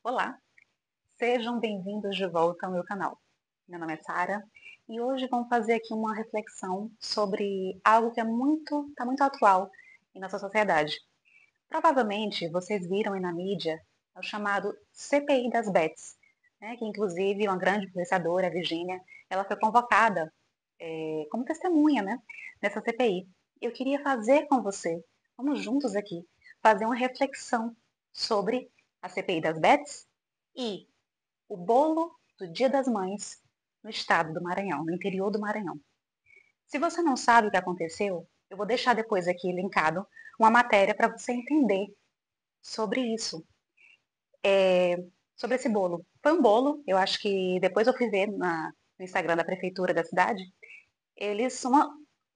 Olá, sejam bem-vindos de volta ao meu canal. Meu nome é Sara e hoje vamos fazer aqui uma reflexão sobre algo que está muito atual em nossa sociedade. Provavelmente vocês viram aí na mídia o chamado CPI das Bets, né, que inclusive uma grande influenciadora, a Virgínia, ela foi convocada como testemunha, né, nessa CPI. Eu queria fazer com você, vamos juntos aqui, fazer uma reflexão sobre a CPI das Bets e o bolo do Dia das Mães no estado do Maranhão, no interior do Maranhão. Se você não sabe o que aconteceu, eu vou deixar depois aqui linkado uma matéria para você entender sobre isso, sobre esse bolo. Foi um bolo, eu acho que depois eu fui ver no Instagram da prefeitura da cidade, eles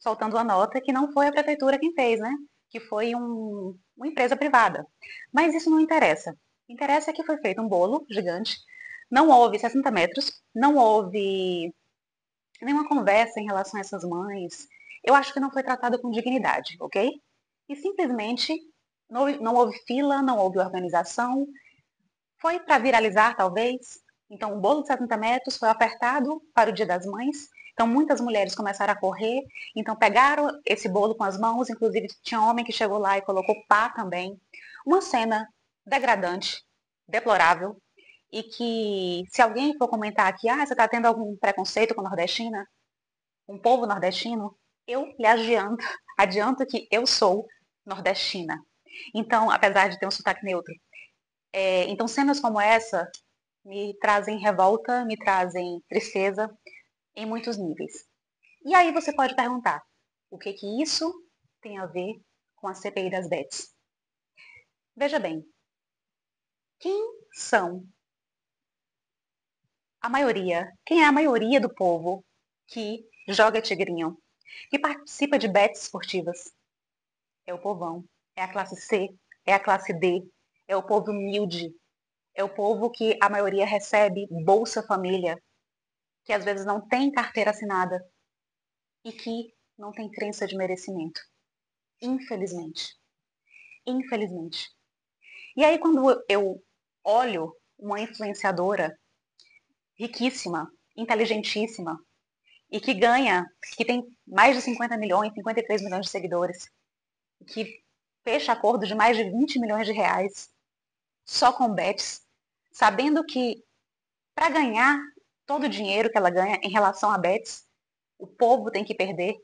soltando uma nota que não foi a prefeitura quem fez, né? Que foi uma empresa privada. Mas isso não interessa. Interessa é que foi feito um bolo gigante, não houve 60 metros, não houve nenhuma conversa em relação a essas mães. Eu acho que não foi tratado com dignidade, ok? E simplesmente não houve fila, não houve organização. Foi para viralizar, talvez. Então, o bolo de 70 metros foi ofertado para o Dia das Mães. Então, muitas mulheres começaram a correr. Então, pegaram esse bolo com as mãos. Inclusive, tinha um homem que chegou lá e colocou pá também. Uma cena degradante, deplorável. E que, se alguém for comentar aqui, você está tendo algum preconceito com a nordestina, um povo nordestino, eu lhe adianto que eu sou nordestina. Então, apesar de ter um sotaque neutro. Então, cenas como essa me trazem revolta, me trazem tristeza em muitos níveis. E aí você pode perguntar, o que que isso tem a ver com a CPI das Bets? Veja bem, quem são quem é a maioria do povo que joga tigrinho, que participa de bets esportivas? É o povão, é a classe C, é a classe D, é o povo humilde, é o povo que a maioria recebe Bolsa Família, que às vezes não tem carteira assinada e que não tem crença de merecimento. Infelizmente. Infelizmente. E aí, quando eu olho uma influenciadora riquíssima, inteligentíssima, e que tem mais de 50 milhões, 53 milhões de seguidores, que fecha acordo de mais de 20 milhões de reais só com bets, sabendo que para ganhar todo o dinheiro que ela ganha em relação a bets, o povo tem que perder,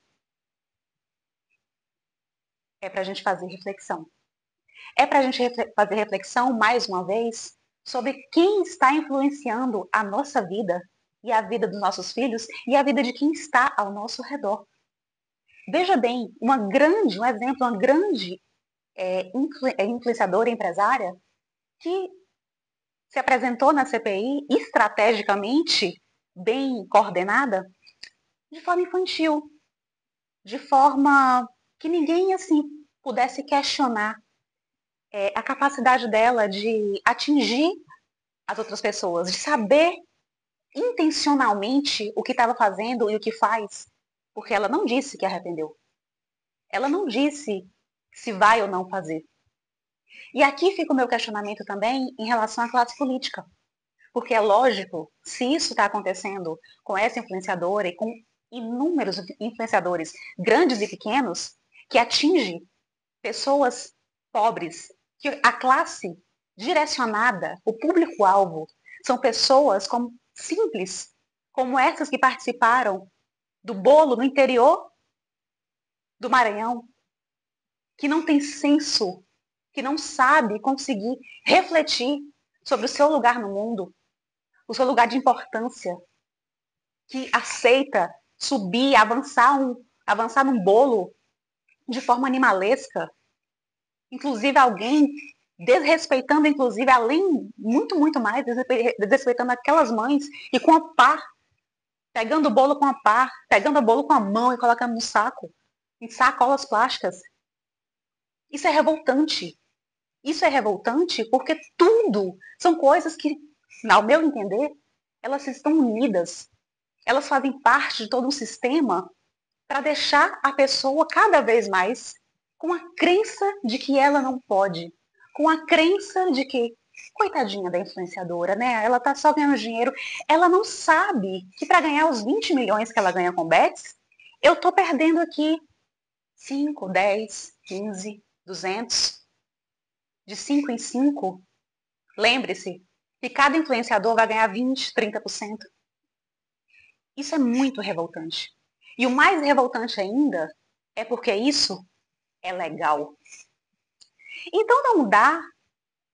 é para a gente fazer reflexão. É para a gente fazer reflexão, mais uma vez, sobre quem está influenciando a nossa vida e a vida dos nossos filhos e a vida de quem está ao nosso redor. Veja bem, um exemplo, uma grande influenciadora empresária que se apresentou na CPI estrategicamente bem coordenada, de forma infantil, de forma que ninguém assim pudesse questionar a capacidade dela de atingir as outras pessoas, de saber intencionalmente o que estava fazendo e o que faz, porque ela não disse que arrependeu. Ela não disse se vai ou não fazer. E aqui fica o meu questionamento também em relação à classe política. Porque é lógico, se isso está acontecendo com essa influenciadora e com inúmeros influenciadores, grandes e pequenos, que atinge pessoas pobres, que a classe direcionada, o público-alvo, são pessoas como, simples, como essas que participaram do bolo no interior do Maranhão, que não tem senso, que não sabe conseguir refletir sobre o seu lugar no mundo, o seu lugar de importância, que aceita subir, avançar num bolo de forma animalesca, inclusive alguém desrespeitando, inclusive, além, muito, muito mais, desrespeitando aquelas mães e com a pá, pegando o bolo com a pá, pegando o bolo com a mão e colocando no saco, em sacolas plásticas. Isso é revoltante. Isso é revoltante porque tudo são coisas que, ao meu entender, elas estão unidas. Elas fazem parte de todo um sistema para deixar a pessoa cada vez mais com a crença de que ela não pode, com a crença de que Coitadinha da influenciadora, né? Ela tá só ganhando dinheiro. Ela não sabe que para ganhar os 20 milhões que ela ganha com bets, eu tô perdendo aqui 5, 10, 15, 200. De 5 em 5. Lembre-se que cada influenciador vai ganhar 20, 30%. Isso é muito revoltante. E o mais revoltante ainda é porque isso é legal. Então não dá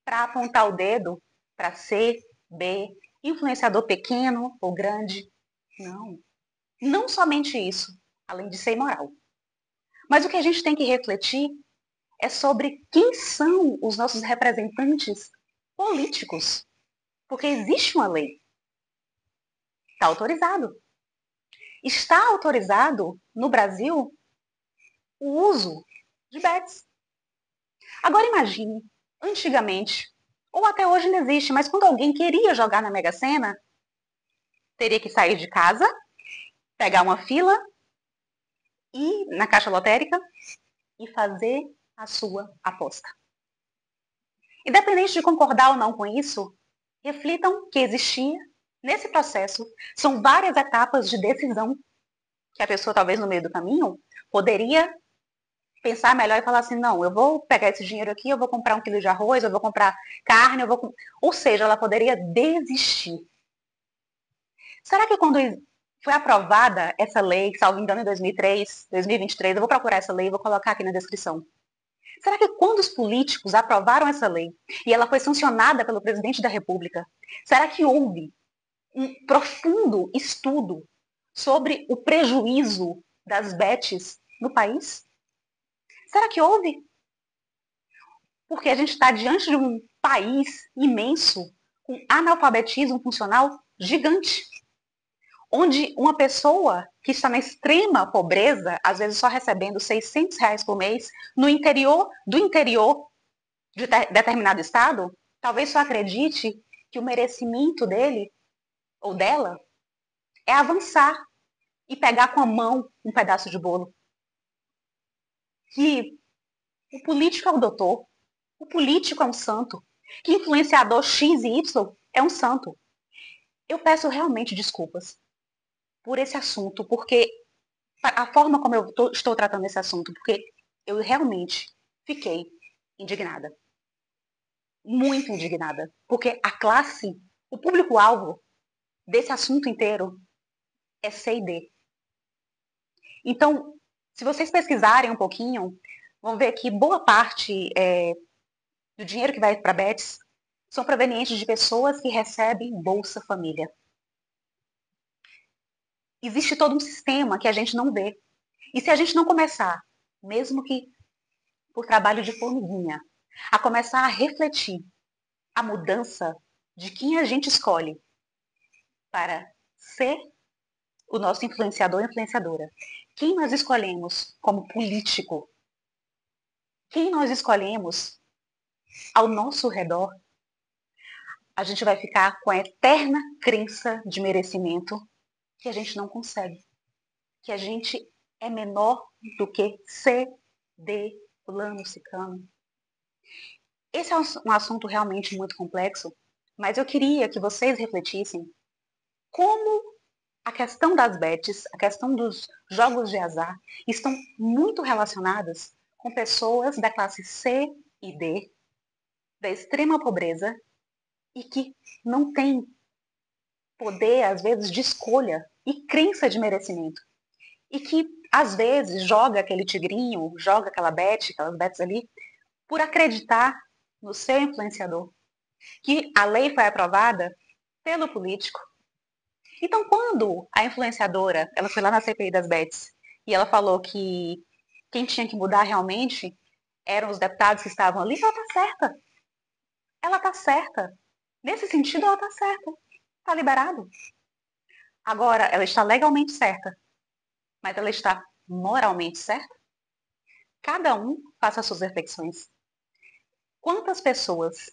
para apontar o dedo para C, B, influenciador pequeno ou grande. Não. Não somente isso, além de ser imoral. Mas o que a gente tem que refletir é sobre quem são os nossos representantes políticos. Porque existe uma lei. Está autorizado. Está autorizado no Brasil o uso de bets. Agora imagine, antigamente, ou até hoje ainda existe, mas quando alguém queria jogar na Mega Sena, teria que sair de casa, pegar uma fila, ir na caixa lotérica e fazer a sua aposta. Independente de concordar ou não com isso, reflitam que existia, nesse processo, são várias etapas de decisão que a pessoa, talvez no meio do caminho, poderia pensar melhor e falar assim, não, eu vou pegar esse dinheiro aqui, eu vou comprar 1 quilo de arroz, eu vou comprar carne, eu vou... Ou seja, ela poderia desistir. Será que quando foi aprovada essa lei, salvo engano em 2023, eu vou procurar essa lei e vou colocar aqui na descrição. Será que quando os políticos aprovaram essa lei e ela foi sancionada pelo presidente da República, será que houve um profundo estudo sobre o prejuízo das bets no país? Será que houve? Porque a gente está diante de um país imenso, com analfabetismo funcional gigante, onde uma pessoa que está na extrema pobreza, às vezes só recebendo R$ 600 por mês, no interior do interior de determinado estado, talvez só acredite que o merecimento dele ou dela é avançar e pegar com a mão um pedaço de bolo. Que o político é o doutor, o político é um santo, que influenciador X e Y é um santo. Eu peço realmente desculpas por esse assunto, porque a forma como eu estou tratando esse assunto, porque eu realmente fiquei indignada. Muito indignada. Porque a classe, o público-alvo desse assunto inteiro é C e D. Então, se vocês pesquisarem um pouquinho, vão ver que boa parte do dinheiro que vai para a Bets são provenientes de pessoas que recebem Bolsa Família. Existe todo um sistema que a gente não vê. E se a gente não começar, mesmo que por trabalho de formiguinha, a começar a refletir a mudança de quem a gente escolhe para ser o nosso influenciador ou influenciadora, quem nós escolhemos como político, quem nós escolhemos ao nosso redor, a gente vai ficar com a eterna crença de merecimento que a gente não consegue, que a gente é menor do que C, D, fulano, ciclano. Esse é um assunto realmente muito complexo, mas eu queria que vocês refletissem como a questão das bets, a questão dos jogos de azar, estão muito relacionadas com pessoas da classe C e D, da extrema pobreza, e que não têm poder, às vezes, de escolha e crença de merecimento. E que, às vezes, joga aquele tigrinho, joga aquela bet, aquelas bets ali, por acreditar no seu influenciador. Que a lei foi aprovada pelo político. Então, quando a influenciadora, ela foi lá na CPI das bets, e ela falou que quem tinha que mudar realmente eram os deputados que estavam ali, ela tá certa. Ela tá certa. Nesse sentido, ela tá certa. Tá liberado. Agora, ela está legalmente certa, mas ela está moralmente certa? Cada um faça as suas reflexões. Quantas pessoas,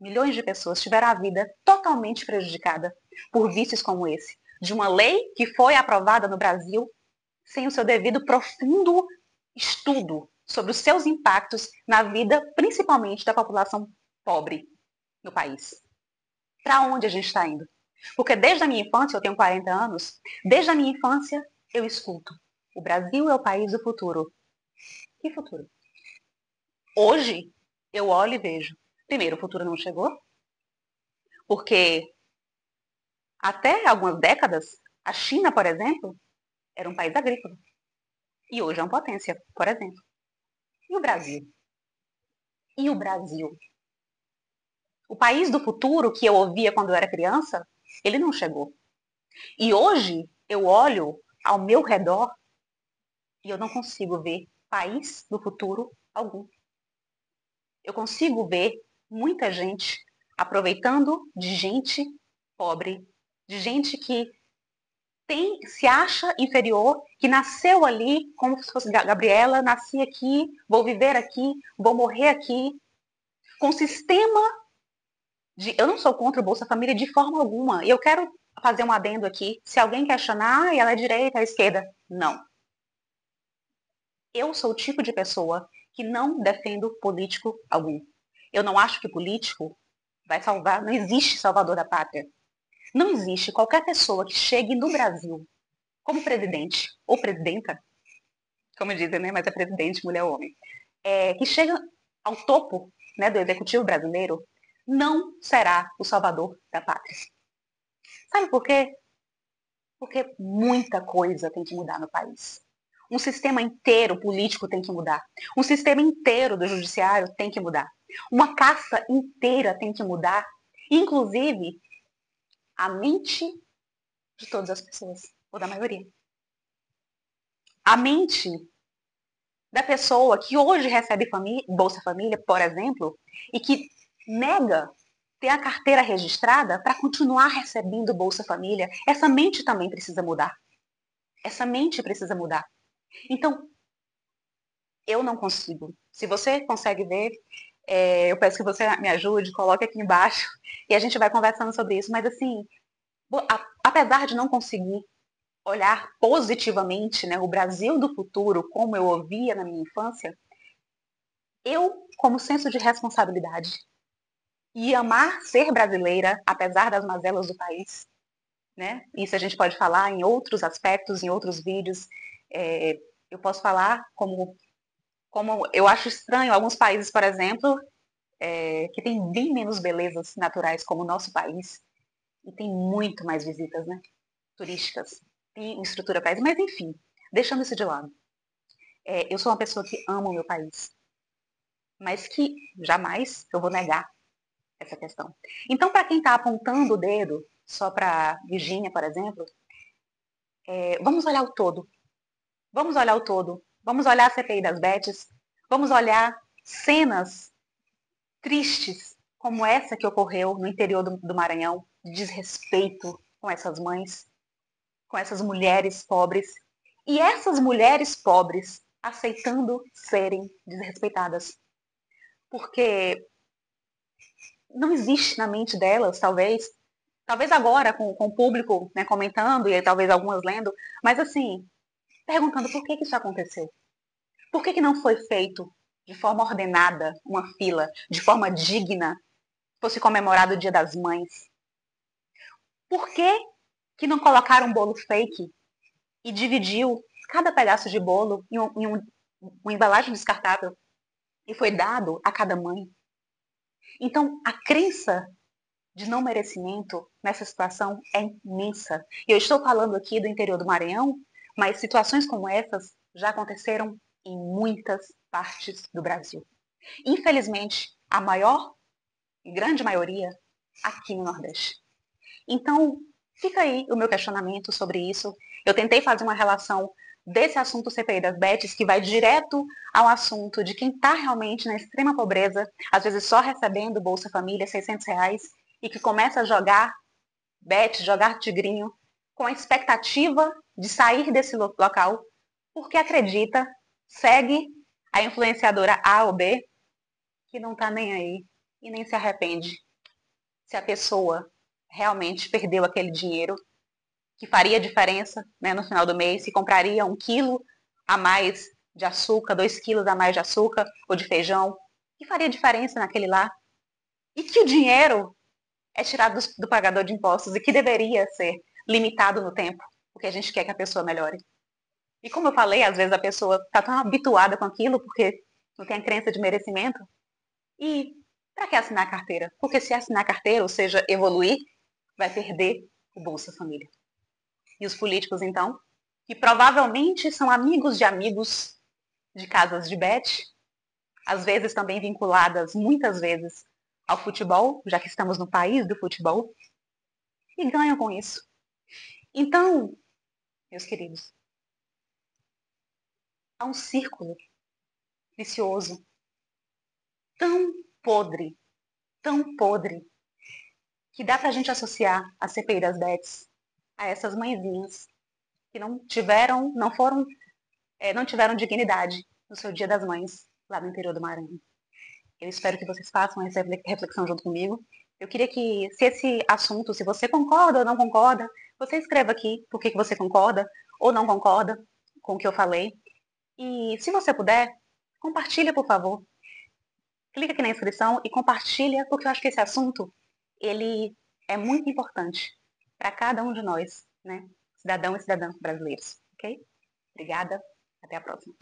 milhões de pessoas, tiveram a vida totalmente prejudicada por vícios como esse? De uma lei que foi aprovada no Brasil sem o seu devido profundo estudo sobre os seus impactos na vida, principalmente da população pobre. no país? Para onde a gente está indo? Porque desde a minha infância, eu tenho 40 anos, desde a minha infância eu escuto. O Brasil é o país do futuro. Que futuro? Hoje, eu olho e vejo. Primeiro, o futuro não chegou, porque até algumas décadas, a China, por exemplo, era um país agrícola. E hoje é uma potência, por exemplo. E o Brasil? E o Brasil? O país do futuro que eu ouvia quando eu era criança, ele não chegou. E hoje eu olho ao meu redor e eu não consigo ver país do futuro algum. Eu consigo ver muita gente aproveitando de gente pobre, de gente que se acha inferior, que nasceu ali, como se fosse Gabriela, nasci aqui, vou viver aqui, vou morrer aqui, com sistema de... Eu não sou contra o Bolsa Família de forma alguma. E eu quero fazer um adendo aqui. Se alguém questionar, ela é direita, é esquerda. Não. Eu sou o tipo de pessoa que não defendo político algum. Eu não acho que político vai salvar, não existe salvador da pátria. Não existe qualquer pessoa que chegue no Brasil como presidente ou presidenta, como dizem, né? Mas é presidente, mulher ou homem, que chega ao topo, né, do executivo brasileiro, não será o salvador da pátria. Sabe por quê? Porque muita coisa tem que mudar no país. Um sistema inteiro político tem que mudar. Um sistema inteiro do judiciário tem que mudar. Uma casta inteira tem que mudar. Inclusive, a mente de todas as pessoas, ou da maioria. A mente da pessoa que hoje recebe Bolsa Família, por exemplo, e que nega ter a carteira registrada para continuar recebendo Bolsa Família, essa mente também precisa mudar. Essa mente precisa mudar. Então, eu não consigo. Se você consegue ver, eu peço que você me ajude, coloque aqui embaixo e a gente vai conversando sobre isso. Mas assim, apesar de não conseguir olhar positivamente, né, o Brasil do futuro, como eu ouvia na minha infância, eu, como senso de responsabilidade e amar ser brasileira, apesar das mazelas do país, né? Isso a gente pode falar em outros aspectos, em outros vídeos. Eu posso falar como eu acho estranho alguns países, por exemplo, que tem bem menos belezas naturais como o nosso país e tem muito mais visitas, né? Turísticas, tem estrutura para isso, mas enfim, deixando isso de lado. Eu sou uma pessoa que ama o meu país, mas que jamais eu vou negar essa questão. Então, para quem está apontando o dedo, só para Virgínia, por exemplo, vamos olhar o todo. Vamos olhar o todo. Vamos olhar a CPI das Bets. Vamos olhar cenas tristes como essa que ocorreu no interior do Maranhão, de desrespeito com essas mães, com essas mulheres pobres. E essas mulheres pobres aceitando serem desrespeitadas. Porque não existe na mente delas, talvez agora com o público, né, comentando e talvez algumas lendo, mas assim, perguntando por que isso aconteceu. Por que não foi feito de forma ordenada uma fila, de forma digna, fosse comemorado o Dia das Mães? Por que não colocaram um bolo fake e dividiu cada pedaço de bolo em uma embalagem descartável e foi dado a cada mãe? Então, a crença de não merecimento nessa situação é imensa. E eu estou falando aqui do interior do Maranhão, mas situações como essas já aconteceram em muitas partes do Brasil. Infelizmente, a maior e grande maioria aqui no Nordeste. Então, fica aí o meu questionamento sobre isso. Eu tentei fazer uma relação desse assunto CPI das Bets, que vai direto ao assunto de quem está realmente na extrema pobreza, às vezes só recebendo Bolsa Família, R$ 600, e que começa a jogar bet, jogar tigrinho, com a expectativa de sair desse local, porque acredita, segue a influenciadora A ou B, que não está nem aí e nem se arrepende se a pessoa realmente perdeu aquele dinheiro, que faria diferença, né, no final do mês, se compraria 1 quilo a mais de açúcar, 2 quilos a mais de açúcar ou de feijão, que faria diferença naquele lá. e que o dinheiro é tirado do pagador de impostos e que deveria ser limitado no tempo, porque a gente quer que a pessoa melhore. E como eu falei, às vezes a pessoa está tão habituada com aquilo porque não tem a crença de merecimento. E para que assinar a carteira? Porque se assinar a carteira, ou seja, evoluir, vai perder o Bolsa Família. E os políticos, então, que provavelmente são amigos de casas de bet, às vezes também vinculadas, muitas vezes, ao futebol, já que estamos no país do futebol, e ganham com isso. Então, meus queridos, há um círculo vicioso tão podre, que dá pra gente associar a CPI das bets a essas mãezinhas que não tiveram dignidade no seu Dia das Mães lá no interior do Maranhão. Eu espero que vocês façam essa reflexão junto comigo. Eu queria que, se esse assunto, se você concorda ou não concorda, você escreva aqui por que você concorda ou não concorda com o que eu falei. E se você puder, compartilha, por favor. Clica aqui na inscrição e compartilha, porque eu acho que esse assunto, ele é muito importante para cada um de nós, né? Cidadão e cidadãs brasileiros, ok? Obrigada, até a próxima.